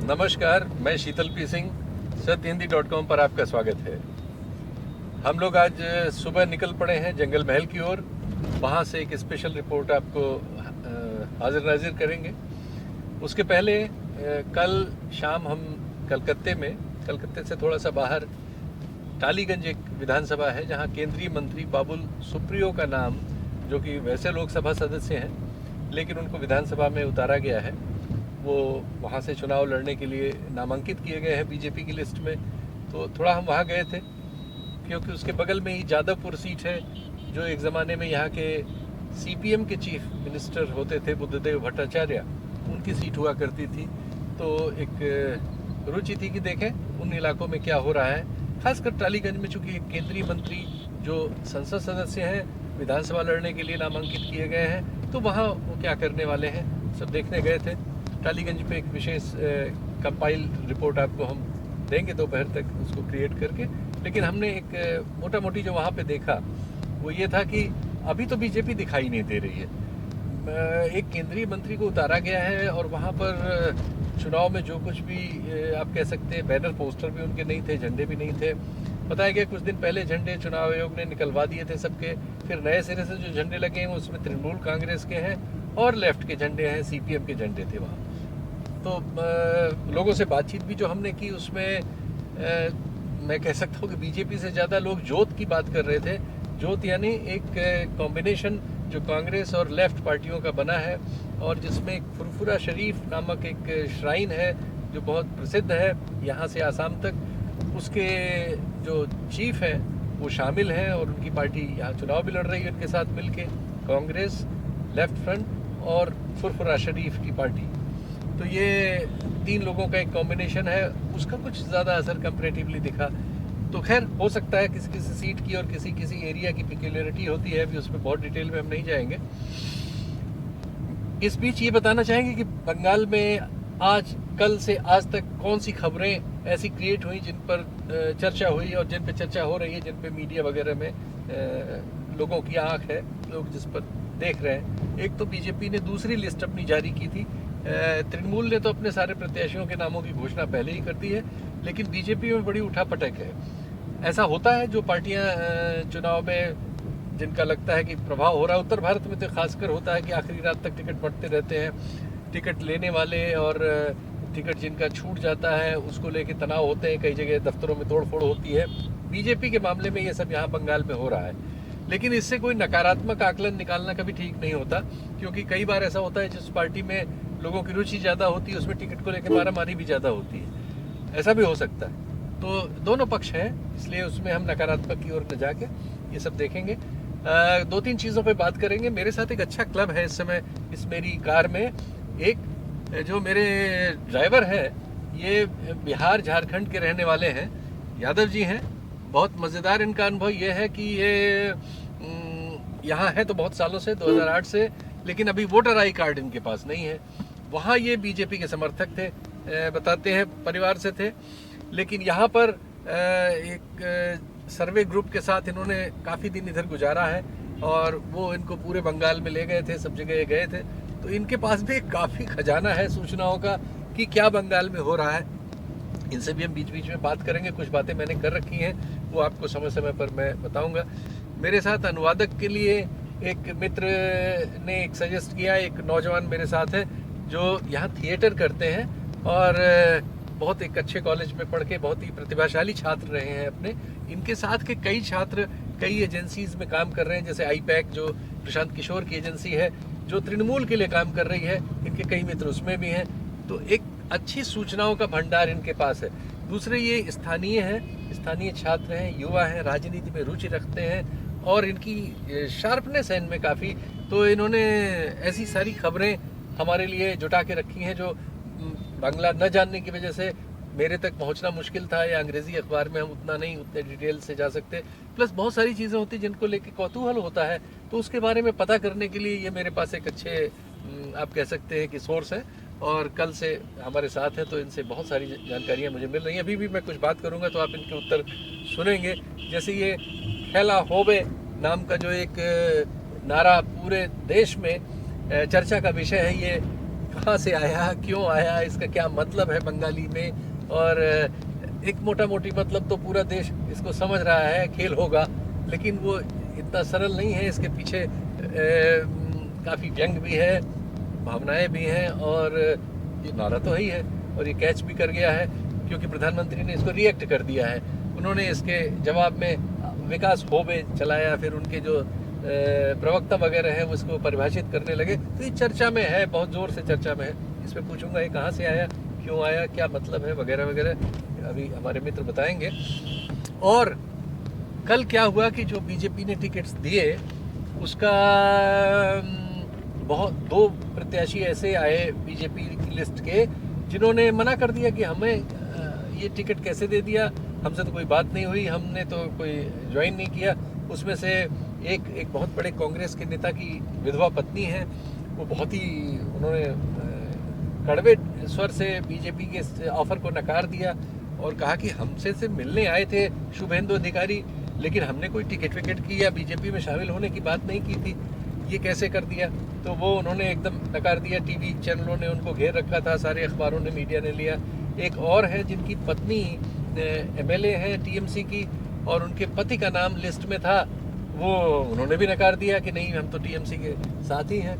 नमस्कार, मैं शीतल पी सिंह, सत्यहिंदी.com पर आपका स्वागत है। हम लोग आज सुबह निकल पड़े हैं जंगल महल की ओर। वहाँ से एक स्पेशल रिपोर्ट आपको हाजिर नाजिर करेंगे। उसके पहले कल शाम हम कलकत्ते से थोड़ा सा बाहर टालीगंज एक विधानसभा है जहाँ केंद्रीय मंत्री बाबुल सुप्रियो का नाम, जो कि वैसे लोकसभा सदस्य हैं लेकिन उनको विधानसभा में उतारा गया है, वो वहाँ से चुनाव लड़ने के लिए नामांकित किए गए हैं बीजेपी की लिस्ट में। तो थोड़ा हम वहाँ गए थे क्योंकि उसके बगल में ही जादवपुर सीट है, जो एक ज़माने में यहाँ के सीपीएम के चीफ मिनिस्टर होते थे बुद्धदेव भट्टाचार्य, उनकी सीट हुआ करती थी। तो एक रुचि थी कि देखें उन इलाकों में क्या हो रहा है, खासकर टालीगंज में, चूँकि एक केंद्रीय मंत्री जो संसद सदस्य हैं विधानसभा लड़ने के लिए नामांकित किए गए हैं, तो वहाँ वो क्या करने वाले हैं सब देखने गए थे। टालीगंज पे एक विशेष कंपाइल रिपोर्ट आपको हम देंगे दोपहर तक उसको क्रिएट करके। लेकिन हमने एक मोटा मोटी जो वहाँ पे देखा वो ये था कि अभी तो बीजेपी दिखाई नहीं दे रही है। एक केंद्रीय मंत्री को उतारा गया है और वहाँ पर चुनाव में जो कुछ भी आप कह सकते हैं, बैनर पोस्टर भी उनके नहीं थे, झंडे भी नहीं थे। बताया गया कुछ दिन पहले झंडे चुनाव आयोग ने निकलवा दिए थे सबके, फिर नए सिरे से जो झंडे लगे हैं उसमें तृणमूल कांग्रेस के हैं और लेफ्ट के झंडे हैं, सीपीएम के झंडे थे वहाँ। तो लोगों से बातचीत भी जो हमने की उसमें मैं कह सकता हूँ कि बीजेपी से ज़्यादा लोग जोत की बात कर रहे थे। जोत यानी एक कॉम्बिनेशन जो कांग्रेस और लेफ्ट पार्टियों का बना है और जिसमें एक फुरफुरा शरीफ नामक एक श्राइन है जो बहुत प्रसिद्ध है यहाँ से आसाम तक। उसके जो चीफ हैं वो शामिल हैं और उनकी पार्टी यहाँ चुनाव भी लड़ रही है उनके साथ मिलके, कांग्रेस, लेफ्ट फ्रंट और फुरफुरा शरीफ की पार्टी। तो ये तीन लोगों का एक कॉम्बिनेशन है, उसका कुछ ज़्यादा असर कंपैरेटिवली दिखा। तो खैर हो सकता है किसी किसी सीट की और किसी किसी एरिया की पिक्यूलियरिटी होती है, अभी उसमें बहुत डिटेल में हम नहीं जाएंगे। इस बीच ये बताना चाहेंगे कि बंगाल में आज कल से आज तक कौन सी खबरें ऐसी क्रिएट हुई जिन पर चर्चा हुई और जिन पर चर्चा हो रही है, जिन पर मीडिया वगैरह में लोगों की आंख है, लोग जिस पर देख रहे हैं। एक तो बीजेपी ने दूसरी लिस्ट अपनी जारी की थी। तृणमूल ने तो अपने सारे प्रत्याशियों के नामों की घोषणा पहले ही कर दी है, लेकिन बीजेपी में बड़ी उठापटक है। ऐसा होता है जो पार्टियां चुनाव में जिनका लगता है कि प्रभाव हो रहा है, उत्तर भारत में तो खासकर होता है कि आखिरी रात तक टिकट बढ़ते रहते हैं। टिकट लेने वाले और टिकट जिनका छूट जाता है उसको लेके तनाव होते हैं, कई जगह दफ्तरों में तोड़फोड़ होती है। बीजेपी के मामले में ये सब यहाँ बंगाल में हो रहा है, लेकिन इससे कोई नकारात्मक आकलन निकालना कभी ठीक नहीं होता, क्योंकि कई बार ऐसा होता है जिस पार्टी में लोगों की रुचि ज़्यादा होती है उसमें टिकट को लेकर मारामारी भी ज़्यादा होती है, ऐसा भी हो सकता है। तो दोनों पक्ष हैं, इसलिए उसमें हम नकारात्मक की ओर न जाके ये सब देखेंगे। दो तीन चीज़ों पे बात करेंगे। मेरे साथ एक अच्छा क्लब है इस समय इस मेरी कार में। एक जो मेरे ड्राइवर हैं ये बिहार झारखंड के रहने वाले हैं, यादव जी हैं। बहुत मज़ेदार इनका अनुभव ये है कि ये यहाँ है तो बहुत सालों से, 2008 से, लेकिन अभी वोटर आई कार्ड इनके पास नहीं है। वहाँ ये बीजेपी के समर्थक थे, बताते हैं परिवार से थे, लेकिन यहाँ पर एक सर्वे ग्रुप के साथ इन्होंने काफ़ी दिन इधर गुजारा है और वो इनको पूरे बंगाल में ले गए थे, सब जगह गए थे। तो इनके पास भी काफ़ी खजाना है सूचनाओं का कि क्या बंगाल में हो रहा है। इनसे भी हम बीच बीच में बात करेंगे। कुछ बातें मैंने कर रखी हैं, वो आपको समय समय पर मैं बताऊंगा। मेरे साथ अनुवादक के लिए एक मित्र ने एक सजेस्ट किया, एक नौजवान मेरे साथ है जो यहाँ थिएटर करते हैं और बहुत एक अच्छे कॉलेज में पढ़ के बहुत ही प्रतिभाशाली छात्र रहे हैं अपने। इनके साथ के कई छात्र कई एजेंसीज में काम कर रहे हैं, जैसे आईपैक जो प्रशांत किशोर की एजेंसी है जो तृणमूल के लिए काम कर रही है, इनके कई मित्र उसमें भी हैं। तो एक अच्छी सूचनाओं का भंडार इनके पास है। दूसरे ये स्थानीय हैं, स्थानीय छात्र हैं, युवा हैं, राजनीति में रुचि रखते हैं और इनकी शार्पनेस है इनमें काफ़ी। तो इन्होंने ऐसी सारी खबरें हमारे लिए जुटा के रखी हैं जो बांग्ला न जानने की वजह से मेरे तक पहुंचना मुश्किल था, या अंग्रेज़ी अखबार में हम उतने डिटेल से जा सकते। प्लस बहुत सारी चीज़ें होती जिनको लेके कौतूहल होता है, तो उसके बारे में पता करने के लिए ये मेरे पास एक अच्छे आप कह सकते हैं कि सोर्स है। और कल से हमारे साथ हैं तो इनसे बहुत सारी जानकारियाँ मुझे मिल रही हैं। अभी भी मैं कुछ बात करूँगा तो आप इनके उत्तर सुनेंगे। जैसे ये खेला होबे नाम का जो एक नारा पूरे देश में चर्चा का विषय है, ये कहाँ से आया, क्यों आया, इसका क्या मतलब है बंगाली में। और एक मोटा मोटी मतलब तो पूरा देश इसको समझ रहा है, खेल होगा, लेकिन वो इतना सरल नहीं है। इसके पीछे काफ़ी व्यंग भी है, भावनाएं भी हैं, और ये नारा तो ही है, और ये कैच भी कर गया है क्योंकि प्रधानमंत्री ने इसको रिएक्ट कर दिया है। उन्होंने इसके जवाब में विकास होबे चलाया, फिर उनके जो प्रवक्ता वगैरह है वो इसको परिभाषित करने लगे। तो ये चर्चा में है, बहुत ज़ोर से चर्चा में है। इस पर पूछूंगा ये कहाँ से आया, क्यों आया, क्या मतलब है, वगैरह वगैरह, अभी हमारे मित्र बताएंगे। और कल क्या हुआ कि जो बीजेपी ने टिकट्स दिए उसका बहुत 2 प्रत्याशी ऐसे आए बीजेपी की लिस्ट के जिन्होंने मना कर दिया कि हमें ये टिकट कैसे दे दिया, हमसे तो कोई बात नहीं हुई, हमने तो कोई ज्वाइन नहीं किया। उसमें से एक बहुत बड़े कांग्रेस के नेता की विधवा पत्नी है, वो बहुत ही उन्होंने कड़वे स्वर से बीजेपी के ऑफर को नकार दिया और कहा कि हमसे से मिलने आए थे शुभेंदु अधिकारी, लेकिन हमने कोई टिकट विकेट की या बीजेपी में शामिल होने की बात नहीं की थी, ये कैसे कर दिया। तो वो उन्होंने एकदम नकार दिया। टीवी चैनलों ने उनको घेर रखा था, सारे अखबारों ने, मीडिया ने लिया। एक और है जिनकी पत्नी एमएलए है टीएमसी की और उनके पति का नाम लिस्ट में था, वो उन्होंने भी नकार दिया कि नहीं, हम तो टीएमसी के साथ ही हैं।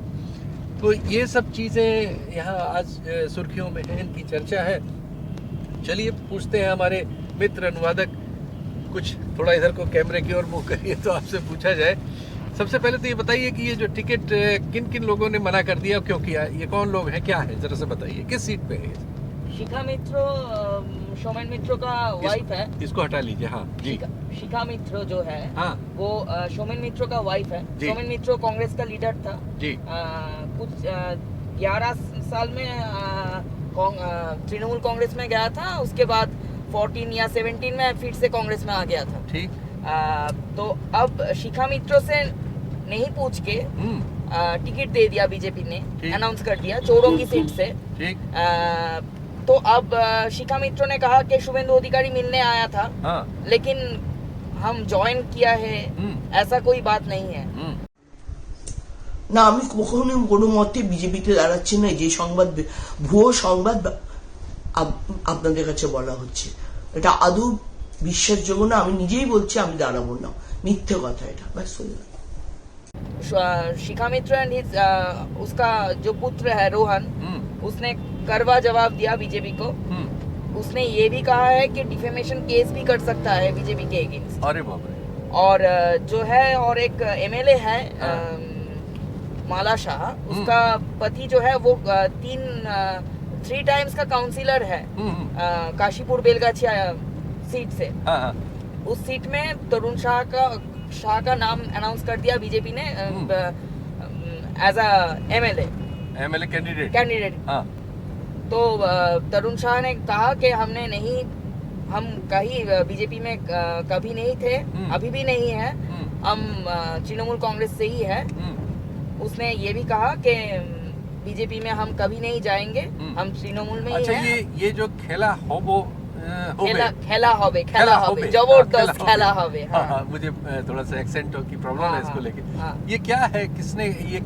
तो ये सब चीज़ें यहाँ आज सुर्खियों में हैं, इनकी चर्चा है। चलिए पूछते हैं हमारे मित्र अनुवादक, कुछ थोड़ा इधर को कैमरे की ओर मुँह करिए तो आपसे पूछा जाए। सबसे पहले तो ये बताइए कि ये जो टिकट किन किन लोगों ने मना कर दिया, क्यों किया, ये कौन लोग हैं, क्या है, जरा से बताइए, किस सीट पे है? शिखा मित्र सोमेन मित्र का वाइफ है। इसको हटा लीजिए। हाँ जी। शिखा मित्र जो है, हाँ, वो सोमेन मित्र का वाइफ है। सोमेन मित्र कांग्रेस का लीडर था जी। कुछ 11 साल में तृणमूल कांग्रेस में गया था, उसके बाद 14 या 17 में फिर से कांग्रेस में आ गया था। ठीक। तो अब शिखा मित्र से नहीं पूछ के टिकट दे दिया बीजेपी ने, अनाउंस कर दिया चोरोंगी सीट से। ठीक। तो अब शिखा मित्र ने कहा कि शुभेंदु अधिकारी मिलने आया था, हाँ, लेकिन हम ज्वाइन किया है, ऐसा कोई बात नहीं है। না, আমি কখনো কোনো মতে বিজেপিতে দাঁড়াচ্ছি না। যে সংবাদ ভুয়ো সংবাদ আপনাদের কাছে বলা হচ্ছে, এটা আদৌ বিশ্বাসযোগ্য না। আমি নিজেই বলছি আমি দাঁড়াবো না, মিথ্যে কথা এটা, ব্যাস হয়ে গেল। शिखा मित्र एंड उसका जो पुत्र है रोहन, उसने करवा जवाब दिया बीजेपी को। उसने ये भी कहा है कि डिफेमेशन केस भी कर सकता है बीजेपी के अगेंस्ट। अरे बाप रे। और जो है, और एक एमएलए है माला शाह, उसका पति जो है वो 3 टाइम्स का काउंसिलर है काशीपुर बेलगाछिया सीट से। उस सीट में तरुण शाह का नाम अनाउंस कर दिया बीजेपी ने एज अ एमएलए कैंडिडेट। तो तरुण शाह ने कहा कि हम कहीं बीजेपी में कभी नहीं थे, अभी भी नहीं है, हम तृणमूल कांग्रेस से ही है। उसने ये भी कहा कि बीजेपी में हम कभी नहीं जाएंगे, हम तृणमूल में ही हैं। ये जो खेला होबे जबरदस्त खेला होबे। हाँ, मुझे थोड़ा सा एक्सेंट की प्रॉब्लम है इसको लेके। ये क्या है,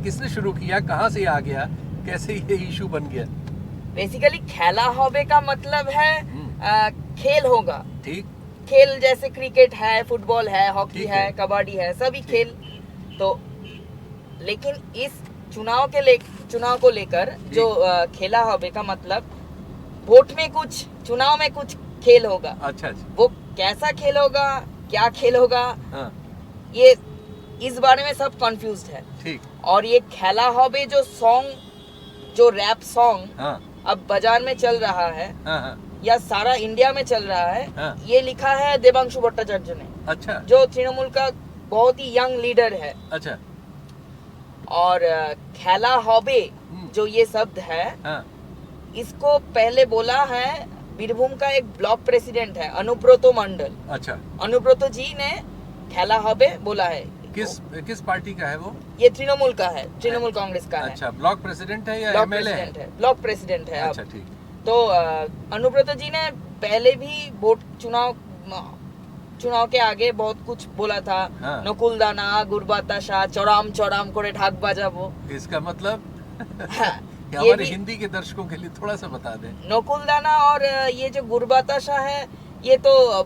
किसने शुरू किया, कहाँ से आ गया, कैसे ये इशू बन गया? बेसिकली खेला होबे का मतलब है खेल होगा। ठीक। खेल जैसे क्रिकेट है, फुटबॉल है, हॉकी है, कबड्डी है, सभी खेल। तो लेकिन इस चुनाव को लेकर जो खेला होबे का मतलब वोट में कुछ, चुनाव में कुछ खेल होगा। अच्छा। वो कैसा खेल होगा, क्या खेल होगा, ये इस बारे में सब कंफ्यूज्ड है। ठीक। और ये खेला होबे जो सॉन्ग, जो रैप सॉन्ग अब बाजार में चल रहा है, या सारा इंडिया में चल रहा है, ये लिखा है देवांशु भट्टाचार्य ने। अच्छा। जो तृणमूल का बहुत ही यंग लीडर है। अच्छा। और खेला होबे जो ये शब्द है, इसको पहले बोला है बीरभूम का एक ब्लॉक प्रेसिडेंट है अनुब्रतो मंडल। अच्छा। अनुब्रतो जी ने खेला होबे बोला है। किस पार्टी का है वो? ये तृणमूल का है, तृणमूल कांग्रेस का है। अच्छा, ब्लॉक प्रेसिडेंट है या एमएलए है? ब्लॉक प्रेसिडेंट है। अच्छा, ठीक। तो अनुब्रतो जी ने पहले भी वोट चुनाव के आगे बहुत कुछ बोला था। नकुलदाना, गुरबाताशा, चौराम करे ढाक बजाबो। इसका मतलब? कि हमारे भी- हिंदी के दर्शकों के लिए थोड़ा सा बता दें। नकुलदाना और ये जो गुरबाताशा है, ये तो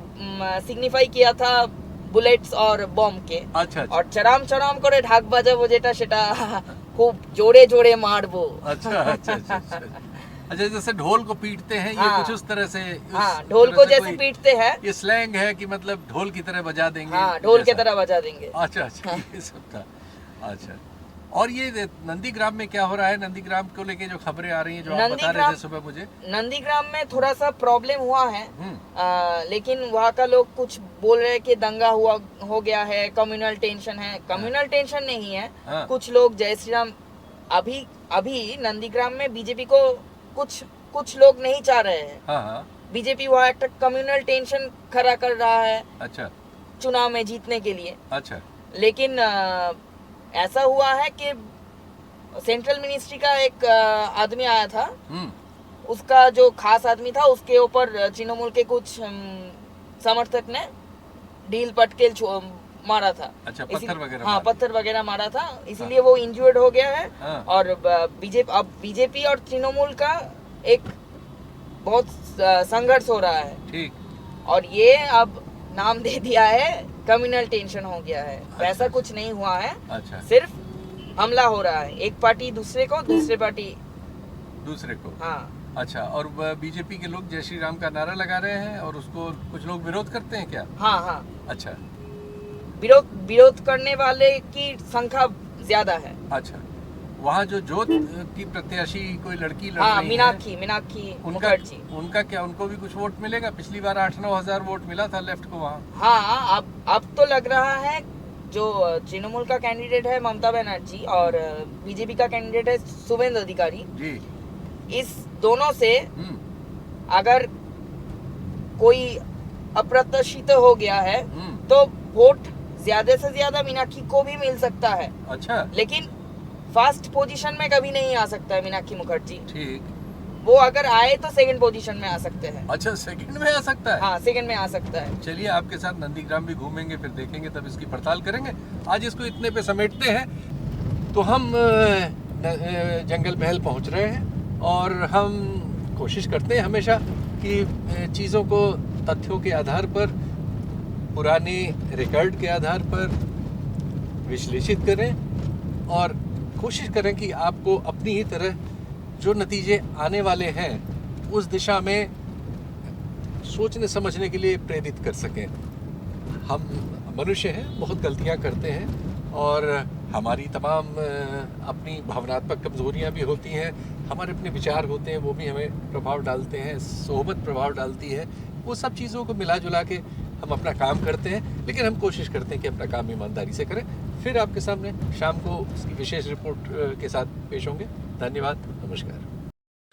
सिग्निफाई किया था बुलेट्स और बम के। अच्छा अच्छा और चराम चराम करे ढाक बाजाबो जेटा सेटा खूब जोड़े जोड़े मारबो। अच्छा अच्छा अच्छा अच्छा अच्छा, जैसे ढोल को पीटते हैं, ये हाँ। कुछ उस तरह से हाँ, ढोल को जैसे कोई- पीटते हैं। ये स्लैंग है कि मतलब ढोल की तरह बजा देंगे। हाँ, ढोल के जैसा। तरह बजा देंगे। अच्छा अच्छा, ये सब था। अच्छा, और ये नंदीग्राम में क्या हो रहा है? नंदीग्राम को लेके जो खबरें आ रही हैं, जो आप बता रहे थे नंदीग्राम- सुबह मुझे। नंदीग्राम में थोड़ा सा प्रॉब्लम हुआ है, हम्म। लेकिन वहाँ का लोग कुछ बोल रहे हैं कि दंगा हो गया है, कम्युनल टेंशन है। कम्युनल टेंशन नहीं है। हाँ। कुछ लोग जय श्री राम, अभी नंदीग्राम में बीजेपी को कुछ लोग नहीं चाह रहे हैं। हाँ हाँ। बीजेपी वहाँ एक कम्युनल टेंशन खड़ा कर रहा है अच्छा चुनाव में जीतने के लिए। अच्छा लेकिन ऐसा हुआ है कि सेंट्रल मिनिस्ट्री का एक आदमी आया था, हम्म। उसका जो खास आदमी था उसके ऊपर तृणमूल के कुछ समर्थक ने ढील पटकेल मारा था। अच्छा, पत्थर वगैरह हाँ, मार पत्थर वगैरह मारा था, इसीलिए वो इंजर्ड हो गया है। हाँ। और अब बीजेपी और तृणमूल का एक बहुत संघर्ष हो रहा है। ठीक। और ये अब नाम दे दिया है कम्युनल टेंशन हो गया है। वैसा कुछ नहीं हुआ है, अच्छा, सिर्फ हमला हो रहा है, एक पार्टी दूसरे को, दूसरे पार्टी दूसरे को। हाँ। अच्छा, और बीजेपी के लोग जय श्री राम का नारा लगा रहे हैं और उसको कुछ लोग विरोध करते हैं क्या? हाँ हाँ, अच्छा विरोध करने वाले की संख्या ज्यादा है। अच्छा, वहाँ जो जोत की प्रत्याशी कोई लड़की लड़ हाँ, रही मीनाक्षी है, मुखर्जी। उनका क्या, उनको भी कुछ वोट मिलेगा? पिछली बार 8-9 हजार वोट मिला था लेफ्ट को वहाँ। हाँ, अब तो लग रहा है जो तृणमूल का कैंडिडेट है ममता बनर्जी और बीजेपी का कैंडिडेट है शुभेंदु अधिकारी, जी। इस दोनों से हम्म अगर कोई अप्रत्याशित हो गया है हम्म। तो वोट ज्यादा से ज्यादा मीनाक्षी को भी मिल सकता है। अच्छा, लेकिन फर्स्ट पोजीशन में कभी नहीं आ सकता है मीनाक्षी मुखर्जी। ठीक। वो अगर आए तो सेकंड पोजीशन में आ सकते हैं। अच्छा, सेकंड में आ सकता है। हाँ, सेकंड में आ सकता है। चलिए, आपके साथ नंदीग्राम भी घूमेंगे, फिर देखेंगे, तब इसकी पड़ताल करेंगे। आज इसको इतने पे समेटते हैं। तो हम जंगल महल पहुंच रहे हैं और हम कोशिश करते हैं हमेशा कि चीज़ों को तथ्यों के आधार पर, पुराने रिकॉर्ड के आधार पर विश्लेषित करें और कोशिश करें कि आपको अपनी ही तरह जो नतीजे आने वाले हैं उस दिशा में सोचने समझने के लिए प्रेरित कर सकें। हम मनुष्य हैं, बहुत गलतियां करते हैं और हमारी तमाम अपनी भावनात्मक कमजोरियां भी होती हैं, हमारे अपने विचार होते हैं, वो भी हमें प्रभाव डालते हैं, सोहबत प्रभाव डालती है। वो सब चीज़ों को मिला जुला के हम अपना काम करते हैं, लेकिन हम कोशिश करते हैं कि अपना काम ईमानदारी से करें। फिर आपके सामने शाम को इसकी विशेष रिपोर्ट के साथ पेश होंगे। धन्यवाद, नमस्कार।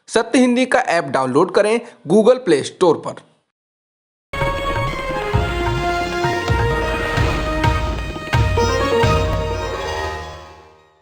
सत्य हिंदी का ऐप डाउनलोड करें गूगल प्ले स्टोर पर।